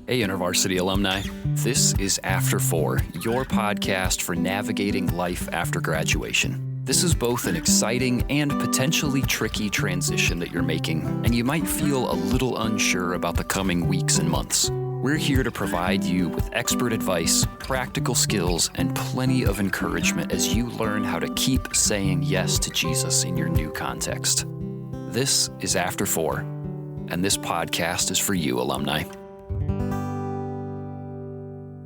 Hey, InterVarsity alumni. This is After 4, your podcast for navigating life after graduation. This is both an exciting and potentially tricky transition that you're making, and you might feel a little unsure about the coming weeks and months. We're here to provide you with expert advice, practical skills, and plenty of encouragement as you learn how to keep saying yes to Jesus in your new context. This is After 4, and this podcast is for you, alumni.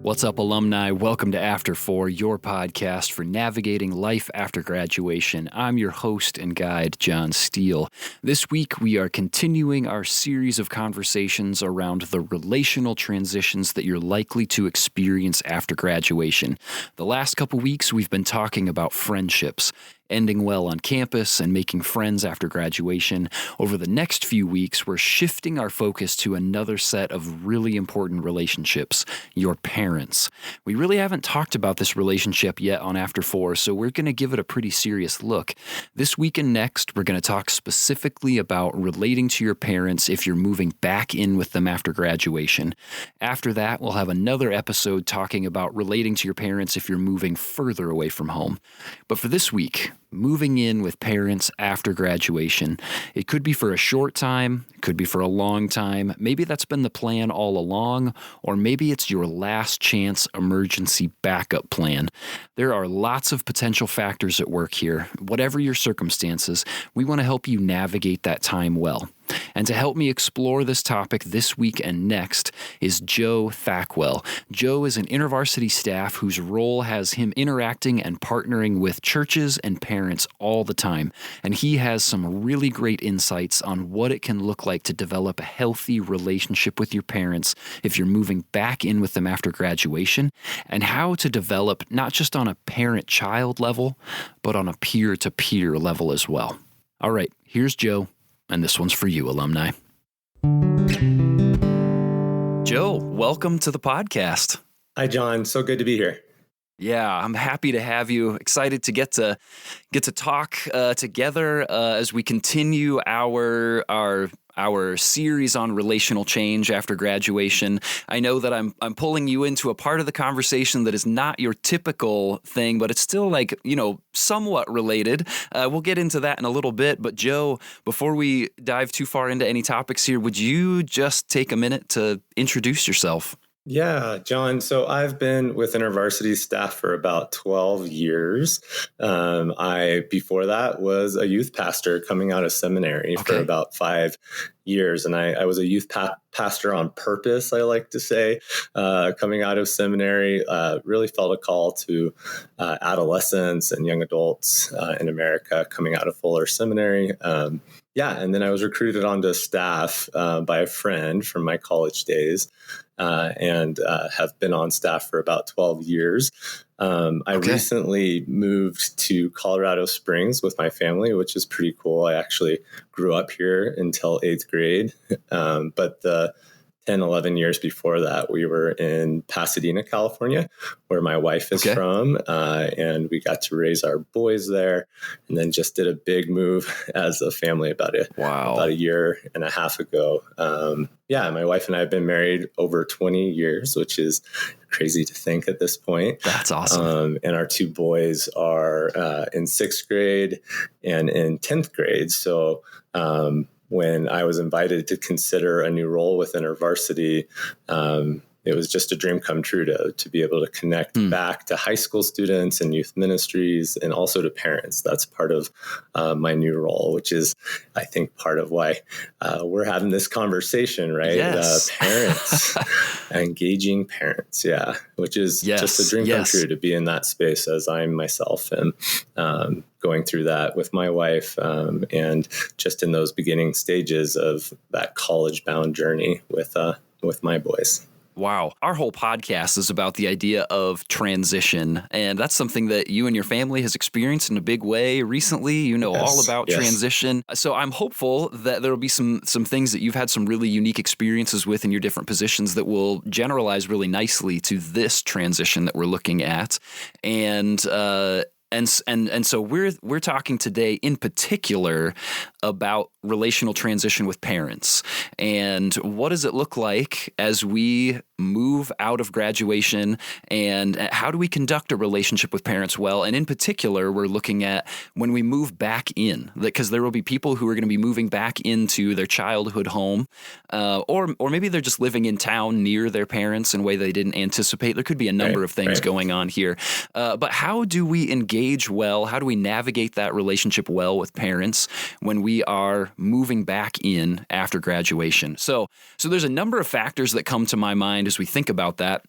What's up, alumni? Welcome to After 4, your podcast for navigating life after graduation. I'm your host and guide, John Steele. This week, we are continuing our series of conversations around the relational transitions that you're likely to experience after graduation. The last couple weeks, we've been talking about friendships, ending well on campus and making friends after graduation. Over the next few weeks, we're shifting our focus to another set of really important relationships, your parents. We really haven't talked about this relationship yet on After 4, so we're going to give it a pretty serious look. This week and next, we're going to talk specifically about relating to your parents if you're moving back in with them after graduation. After that, we'll have another episode talking about relating to your parents if you're moving further away from home. But for this week, moving in with parents after graduation. It could be for a short time, it could be for a long time. Maybe that's been the plan all along, or maybe it's your last chance emergency backup plan. There are lots of potential factors at work here. Whatever your circumstances, we want to help you navigate that time well. And to help me explore this topic this week and next is Joe Thackwell. Joe is an InterVarsity staff whose role has him interacting and partnering with churches and parents all the time. And he has some really great insights on what it can look like to develop a healthy relationship with your parents if you're moving back in with them after graduation, and how to develop not just on a parent-child level, but on a peer-to-peer level as well. All right, here's Joe. And this one's for you, alumni. Joe, welcome to the podcast. Hi, John. So good to be here. Yeah, I'm happy to have you. Excited to get to talk together as we continue our series on relational change after graduation. I know that I'm pulling you into a part of the conversation that is not your typical thing, but it's still somewhat related. We'll get into that in a little bit. But Joe, before we dive too far into any topics here, would you just take a minute to introduce yourself? Yeah, John. So I've been with InterVarsity staff for about 12 years. Before that, was a youth pastor coming out of seminary for about 5 years. And I was a youth pastor on purpose, I like to say, coming out of seminary. Really felt a call to adolescents and young adults in America coming out of Fuller Seminary. And then I was recruited onto staff by a friend from my college days. And have been on staff for about 12 years. I recently moved to Colorado Springs with my family, which is pretty cool. I actually grew up here until 8th grade, but the 10, 11 years before that, we were in Pasadena, California, where my wife is from, and we got to raise our boys there, and then just did a big move as a family about a year and a half ago. My wife and I have been married over 20 years, which is crazy to think at this point. That's awesome. And our two boys are in 6th grade and in 10th grade. So when I was invited to consider a new role within InterVarsity, it was just a dream come true to be able to connect back to high school students and youth ministries and also to parents. That's part of my new role, which is, I think, part of why we're having this conversation, right? Yes. Parents, engaging parents, which is just a dream come true to be in that space as I myself am going through that with my wife and just in those beginning stages of that college-bound journey with my boys. Wow. Our whole podcast is about the idea of transition, and that's something that you and your family has experienced in a big way recently. You know all about transition. So I'm hopeful that there will be some things that you've had some really unique experiences with in your different positions that will generalize really nicely to this transition that we're looking at. And so we're talking today in particular about relational transition with parents, and what does it look like as we move out of graduation, and how do we conduct a relationship with parents well? And in particular, we're looking at when we move back in, because there will be people who are going to be moving back into their childhood home, or maybe they're just living in town near their parents in a way they didn't anticipate. There could be a number of things going on here. But how do we engage well? How do we navigate that relationship well with parents when we are moving back in after graduation? So there's a number of factors that come to my mind as we think about that.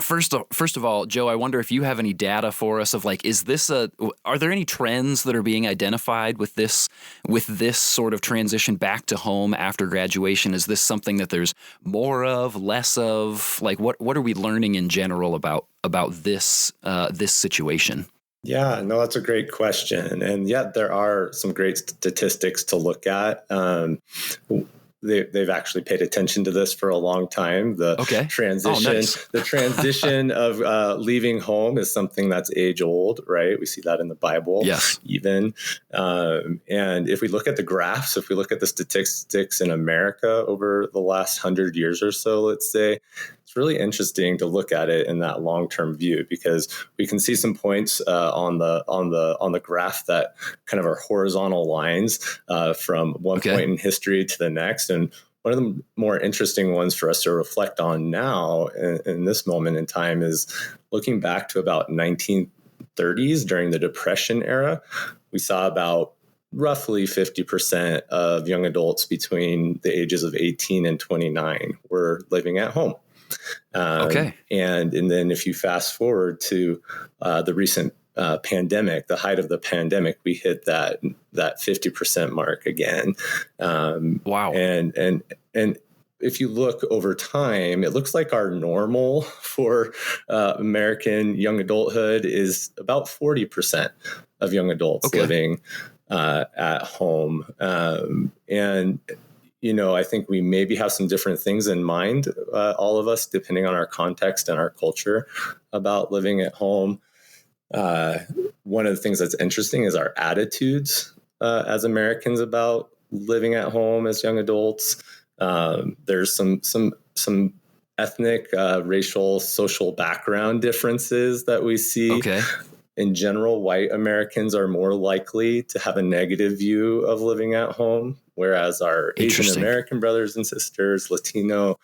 First of all, Joe, I wonder if you have any data for us of like, are there any trends that are being identified with this sort of transition back to home after graduation? Is this something that there's more of, less of? Like, what are we learning in general about this situation? Yeah, no, that's a great question. And yet there are some great statistics to look at. They've actually paid attention to this for a long time. The transition of leaving home is something that's age old, right? We see that in the Bible, yes, even. And if we look at the graphs, if we look at the statistics in America over the last 100 years or so, let's say, it's really interesting to look at it in that long-term view, because we can see some points on the graph that kind of are horizontal lines from one point in history to the next. And one of the more interesting ones for us to reflect on now in this moment in time is looking back to about 1930s during the Depression era. We saw about roughly 50% of young adults between the ages of 18 and 29 were living at home. And then if you fast forward to the recent pandemic, the height of the pandemic, we hit that 50% mark again. Wow. And if you look over time, it looks like our normal for American young adulthood is about 40% of young adults living at home. And I think we maybe have some different things in mind, all of us, depending on our context and our culture, about living at home. One of the things that's interesting is our attitudes as Americans about living at home as young adults. There's some ethnic, racial, social background differences that we see. In general, white Americans are more likely to have a negative view of living at home, whereas our Asian American brothers and sisters, Latino,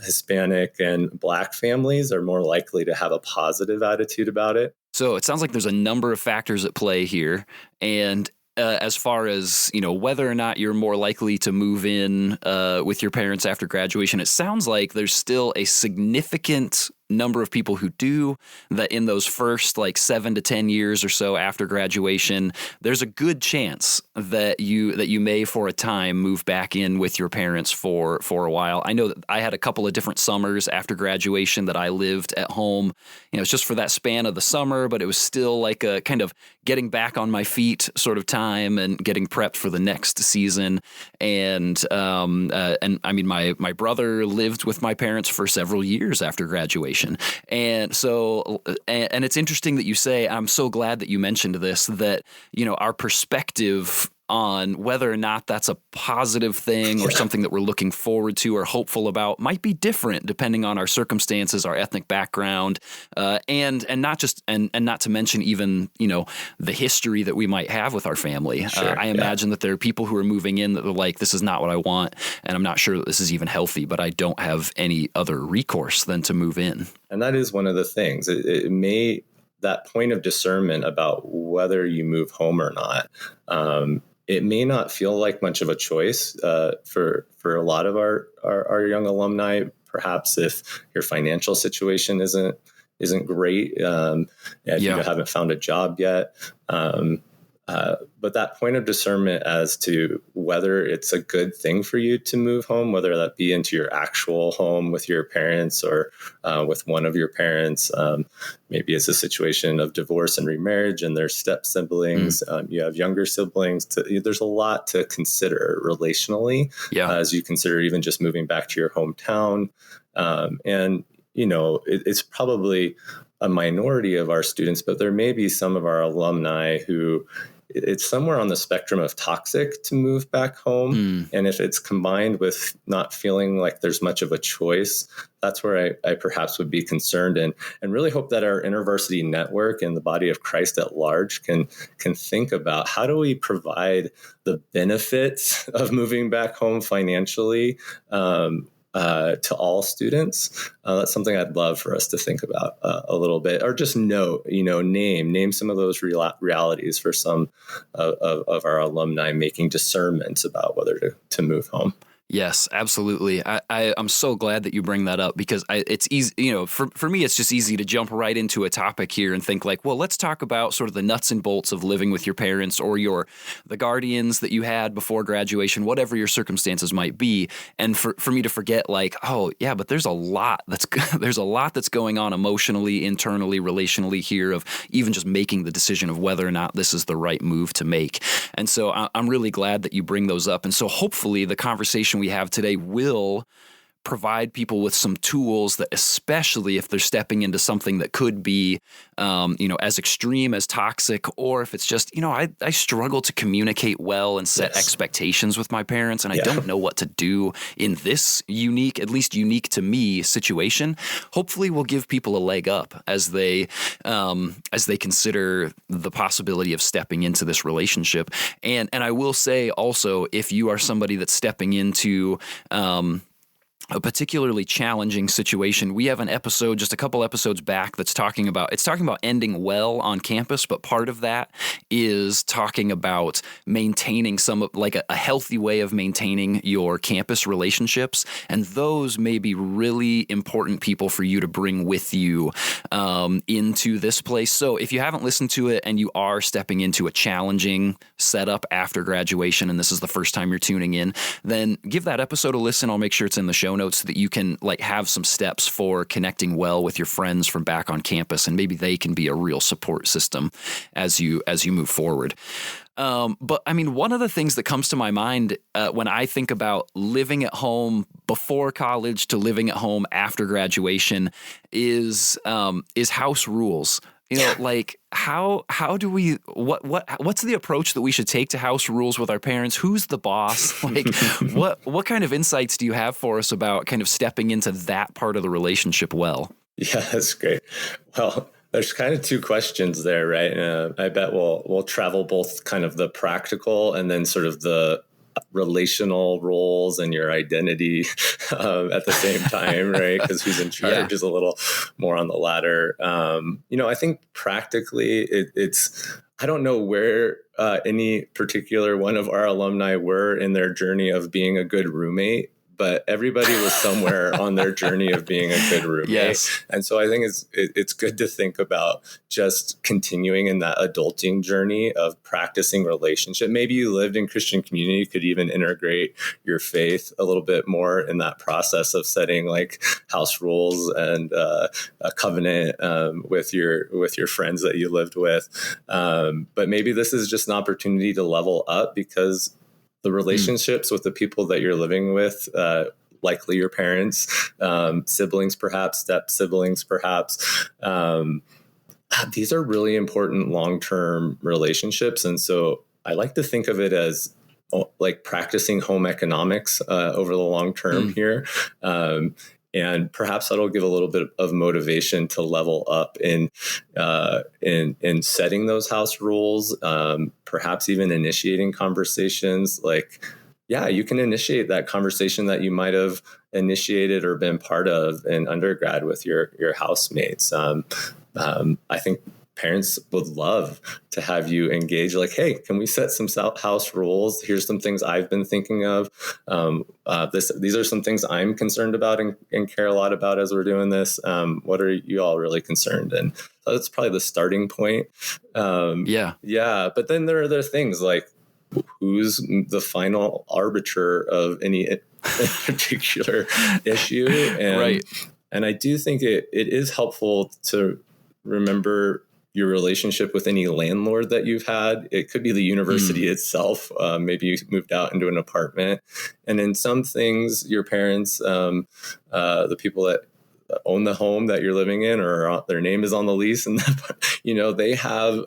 Hispanic, and Black families are more likely to have a positive attitude about it. So it sounds like there's a number of factors at play here. And as far as, whether or not you're more likely to move in with your parents after graduation, it sounds like there's still a significant number of people who do that in those first 7 to 10 years or so after graduation. There's a good chance that you may for a time move back in with your parents for a while. I know that I had a couple of different summers after graduation that I lived at home. It's just for that span of the summer, but it was still like a kind of getting back on my feet sort of time and getting prepped for the next season. And I mean, my brother lived with my parents for several years after graduation. And so, and it's interesting that you say, I'm so glad that you mentioned this, that, our perspective on whether or not that's a positive thing or something that we're looking forward to or hopeful about might be different depending on our circumstances, our ethnic background, and not to mention even, the history that we might have with our family. I imagine that there are people who are moving in that are like, this is not what I want, and I'm not sure that this is even healthy, but I don't have any other recourse than to move in. And that is one of the things. That point of discernment about whether you move home or not, it may not feel like much of a choice for a lot of our young alumni. Perhaps if your financial situation isn't great, if you haven't found a job yet. But that point of discernment as to whether it's a good thing for you to move home, whether that be into your actual home with your parents or with one of your parents, maybe it's a situation of divorce and remarriage and there's step siblings, you have younger siblings. There's a lot to consider relationally as you consider even just moving back to your hometown. And it's probably a minority of our students, but there may be some of our alumni who it's somewhere on the spectrum of toxic to move back home. And if it's combined with not feeling like there's much of a choice, that's where I perhaps would be concerned, and really hope that our InterVarsity network and the body of Christ at large can think about how do we provide the benefits of moving back home financially to all students. That's something I'd love for us to think about a little bit, or just name some of those realities for some of our alumni making discernments about whether to move home. Yes, absolutely. I'm so glad that you bring that up, because it's easy, for me, it's just easy to jump right into a topic here and think like, well, let's talk about sort of the nuts and bolts of living with your parents or the guardians that you had before graduation, whatever your circumstances might be. And for me to forget like, oh yeah, but there's a lot that's going on emotionally, internally, relationally here, of even just making the decision of whether or not this is the right move to make. And so I'm really glad that you bring those up. And so hopefully the conversation we have today will provide people with some tools that, especially if they're stepping into something that could be, as extreme as toxic, or if it's just, I struggle to communicate well and set expectations with my parents, and I don't know what to do in this at least unique to me situation. Hopefully we'll give people a leg up as they consider the possibility of stepping into this relationship. And I will say also, if you are somebody that's stepping into, a particularly challenging situation, we have an episode just a couple episodes back that's talking about ending well on campus, but part of that is talking about maintaining a healthy way of maintaining your campus relationships, and those may be really important people for you to bring with you into this place. So if you haven't listened to it and you are stepping into a challenging setup after graduation, and this is the first time you're tuning in, then give that episode a listen. I'll make sure it's in the show notes so that you can have some steps for connecting well with your friends from back on campus, and maybe they can be a real support system as you move forward. But I mean, one of the things that comes to my mind when I think about living at home before college to living at home after graduation is house rules. How do we, what's the approach that we should take to house rules with our parents? Who's the boss? What kind of insights do you have for us about kind of stepping into that part of the relationship well? Yeah, that's great. Well, there's kind of two questions there, right? I bet we'll travel both kind of the practical and then sort of the relational roles and your identity at the same time, right? Because who's in charge is a little more on the latter. I think practically it's I don't know where any particular one of our alumni were in their journey of being a good roommate, but everybody was somewhere on their journey of being a good roommate. Yes. And so I think it's good to think about just continuing in that adulting journey of practicing relationship. Maybe you lived in Christian community, you could even integrate your faith a little bit more in that process of setting house rules and a covenant with your friends that you lived with. But maybe this is just an opportunity to level up, because the relationships with the people that you're living with, likely your parents, siblings, perhaps step siblings, perhaps, these are really important long-term relationships. And so I like to think of it as practicing home economics over the long term here. And perhaps that'll give a little bit of motivation to level up in setting those house rules, perhaps even initiating conversations. You can initiate that conversation that you might have initiated or been part of in undergrad with your housemates. I think parents would love to have you engage, hey, can we set some house rules? Here's some things I've been thinking of. These are some things I'm concerned about and care a lot about as we're doing this. What are you all really concerned? And so that's probably the starting point. Yeah. But then there are other things like, who's the final arbiter of any particular issue? And, right. And I do think it is helpful to remember your relationship with any landlord that you've had. It could be the university itself. Maybe you moved out into an apartment. And in some things, your parents, the people that own the home that you're living in, or their name is on the lease, and they have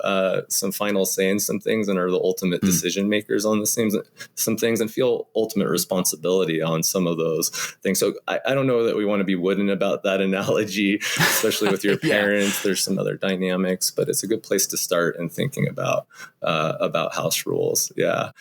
some final say in some things and are the ultimate decision makers on some things, and feel ultimate responsibility on some of those things. So I don't know that we want to be wooden about that analogy, especially with your parents. There's some other dynamics, but it's a good place to start in thinking about house rules. Yeah.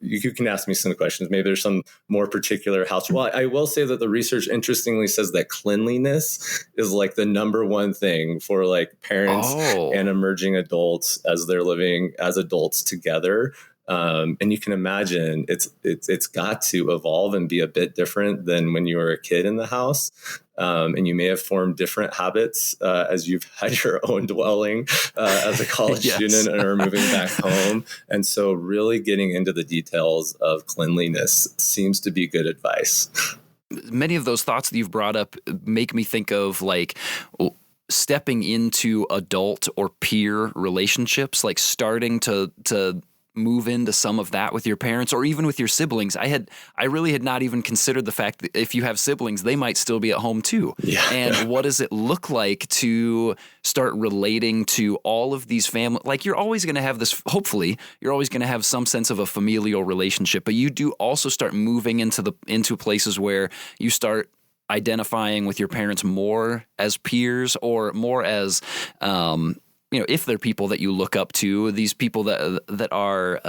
You can ask me some questions. Maybe there's some more particular house. Well, I will say that the research interestingly says that cleanliness is like the number one thing for like parents and emerging adults as they're living as adults together. And you can imagine it's got to evolve and be a bit different than when you were a kid in the house. And you may have formed different habits as you've had your own dwelling as a college student and are moving back home. And so really getting into the details of cleanliness seems to be good advice. Many of those thoughts that you've brought up make me think of like stepping into adult or peer relationships, like starting to move into some of that with your parents or even with your siblings. I really had not even considered the fact that if you have siblings, they might still be at home too. Yeah. And what does it look like to start relating to all of these family? Like you're always going to have this, hopefully you're always going to have some sense of a familial relationship, but you do also start moving into places where you start identifying with your parents more as peers or more as, if they're people that you look up to, these people that are,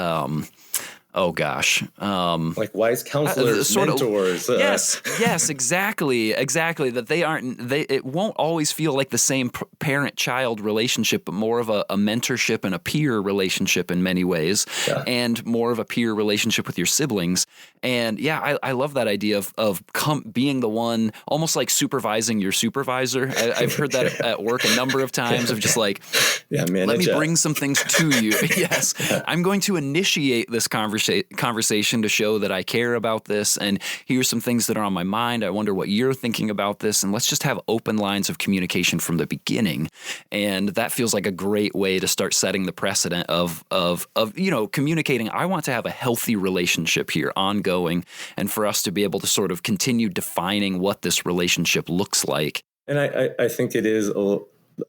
like wise counselors, mentors. Yes, exactly. That it won't always feel like the same parent-child relationship, but more of a mentorship and a peer relationship in many ways, and more of a peer relationship with your siblings. And I love that idea of being the one, almost like supervising your supervisor. I've heard that at work a number of times of just like, let me bring some things to you. Yes, I'm going to initiate this conversation to show that I care about this, and here's some things that are on my mind. I wonder what you're thinking about this, and let's just have open lines of communication from the beginning. And that feels like a great way to start setting the precedent of communicating. I want to have a healthy relationship here, ongoing, and for us to be able to sort of continue defining what this relationship looks like. And I think it is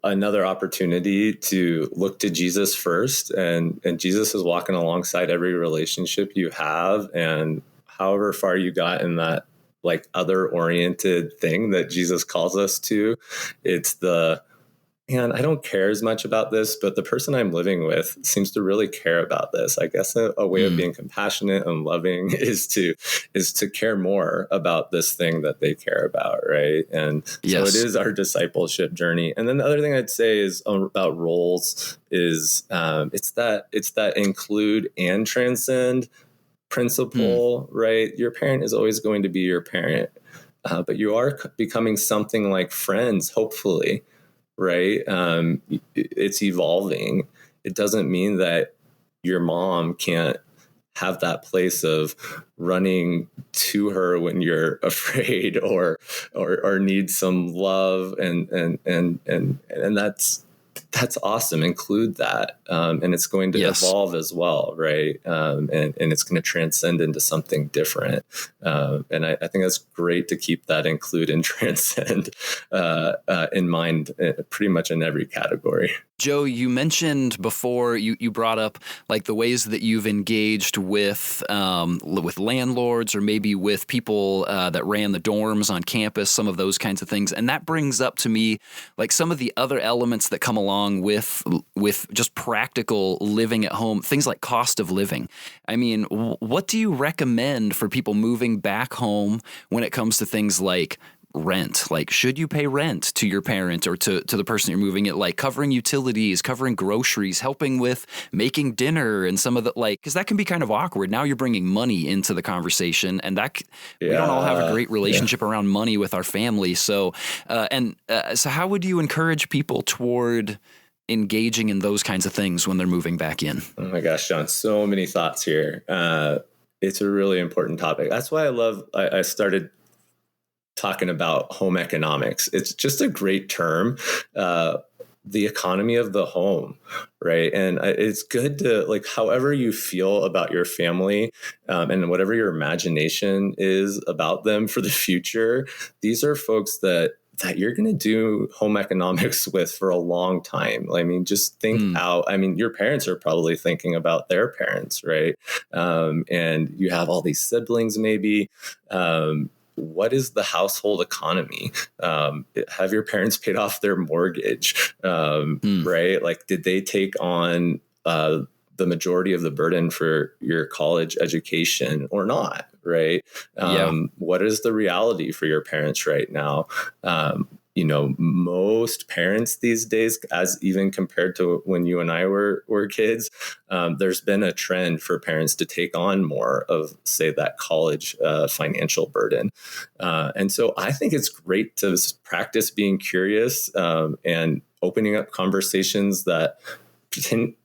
another opportunity to look to Jesus first, and Jesus is walking alongside every relationship you have, and however far you got in that like other oriented thing that Jesus calls us to, it's I don't care as much about this, but the person I'm living with seems to really care about this. I guess a way of being compassionate and loving is to care more about this thing that they care about, right? And so it is our discipleship journey. And then the other thing I'd say is about roles is it's that include and transcend principle, right? Your parent is always going to be your parent, but you are becoming something like friends, hopefully. Right. It's evolving. It doesn't mean that your mom can't have that place of running to her when you're afraid or need some love. And that's awesome. Include that. And it's going to evolve as well. Right. And it's going to transcend into something different. And I think that's great to keep that include and transcend in mind pretty much in every category. Joe, you mentioned before, you brought up like the ways that you've engaged with landlords or maybe with people that ran the dorms on campus, some of those kinds of things. And that brings up to me like some of the other elements that come along with just practical living at home, things like cost of living. I mean, what do you recommend for people moving back home when it comes to things like rent? Like, should you pay rent to your parent or to the person you're moving it, like covering utilities, covering groceries, helping with making dinner and some of the because that can be kind of awkward. Now you're bringing money into the conversation, and we don't all have a great relationship around money with our family. So, so how would you encourage people toward engaging in those kinds of things when they're moving back in? Oh my gosh, John, so many thoughts here. It's a really important topic. That's why I started talking about home economics. It's just a great term the economy of the home, right? And it's good to, like, however you feel about your family, and whatever your imagination is about them for the future, these are folks that you're going to do home economics with for a long time. I mean, just think out. I mean, your parents are probably thinking about their parents, right? And you have all these siblings, maybe. What is the household economy? Have your parents paid off their mortgage? Right? Like, did they take on the majority of the burden for your college education or not? Right? What is the reality for your parents right now? Most parents these days, as even compared to when you and I were kids, there's been a trend for parents to take on more of, say, that college financial burden. And so I think it's great to practice being curious and opening up conversations that,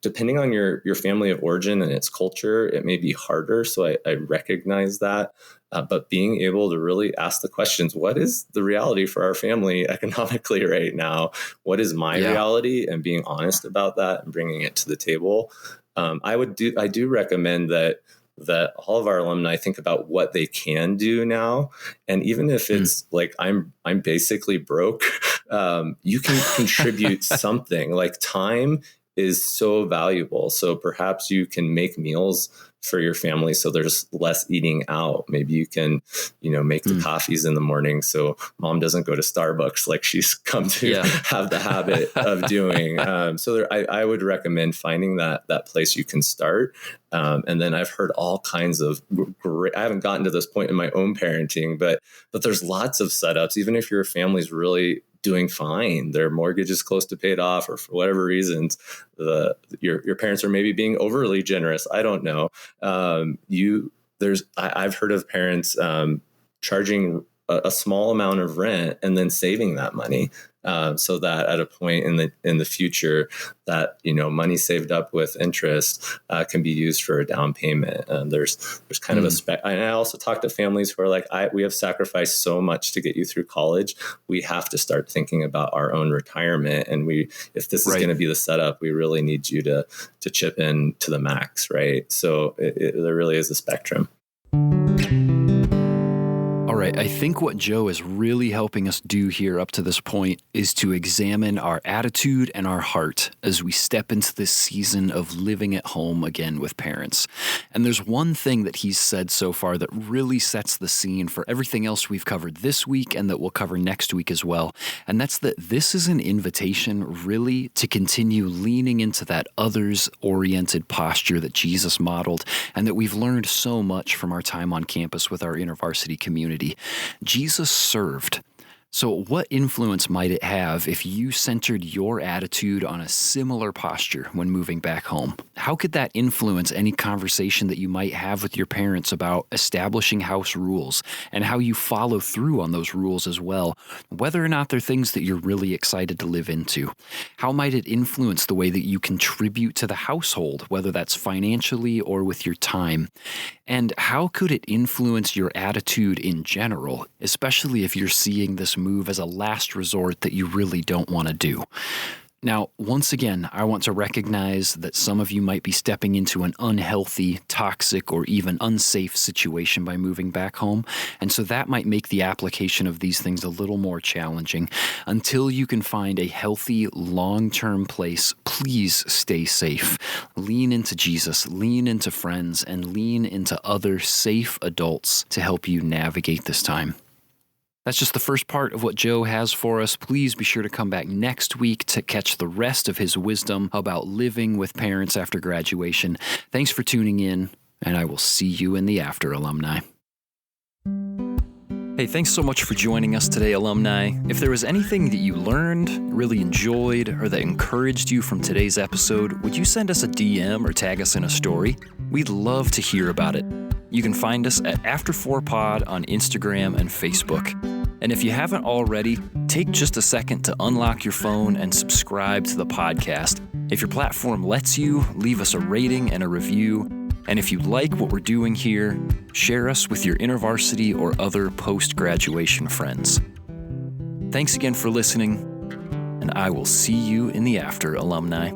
depending on your family of origin and its culture, it may be harder. So I recognize that. But being able to really ask the questions, what is the reality for our family economically right now? What is my reality? And being honest about that and bringing it to the table. I do recommend that all of our alumni think about what they can do now. And even if it's like, I'm basically broke, you can contribute something. Like, time is so valuable. So perhaps you can make meals for your family so there's less eating out. Maybe you can, make the coffees in the morning so mom doesn't go to Starbucks like she's come to have the habit of doing. I would recommend finding that place you can start. And then I've heard all kinds of great, I haven't gotten to this point in my own parenting, but there's lots of setups. Even if your family's really doing fine, their mortgage is close to paid off, or for whatever reasons, your parents are maybe being overly generous. I don't know. I've heard of parents charging a small amount of rent and then saving that money, so that at a point in the future, that money saved up with interest can be used for a down payment. There's kind of and I also talk to families who are like, we have sacrificed so much to get you through college. We have to start thinking about our own retirement, and if this is going to be the setup, we really need you to chip in to the max, right? So there really is a spectrum. All right, I think what Joe is really helping us do here up to this point is to examine our attitude and our heart as we step into this season of living at home again with parents. And there's one thing that he's said so far that really sets the scene for everything else we've covered this week and that we'll cover next week as well. And that's that this is an invitation really to continue leaning into that others-oriented posture that Jesus modeled and that we've learned so much from our time on campus with our InterVarsity community. Jesus served. So what influence might it have if you centered your attitude on a similar posture when moving back home? How could that influence any conversation that you might have with your parents about establishing house rules and how you follow through on those rules as well, whether or not they're things that you're really excited to live into? How might it influence the way that you contribute to the household, whether that's financially or with your time? And how could it influence your attitude in general, especially if you're seeing this move as a last resort that you really don't want to do? Now, once again, I want to recognize that some of you might be stepping into an unhealthy, toxic, or even unsafe situation by moving back home, and so that might make the application of these things a little more challenging. Until you can find a healthy, long-term place, please stay safe. Lean into Jesus, lean into friends, and lean into other safe adults to help you navigate this time. That's just the first part of what Joe has for us. Please be sure to come back next week to catch the rest of his wisdom about living with parents after graduation. Thanks for tuning in, and I will see you in the after, alumni. Hey, thanks so much for joining us today, alumni. If there was anything that you learned, really enjoyed, or that encouraged you from today's episode, would you send us a DM or tag us in a story? We'd love to hear about it. You can find us at After4Pod on Instagram and Facebook. And if you haven't already, take just a second to unlock your phone and subscribe to the podcast. If your platform lets you, leave us a rating and a review. And if you like what we're doing here, share us with your InterVarsity or other post-graduation friends. Thanks again for listening. and I will see you in the after, alumni.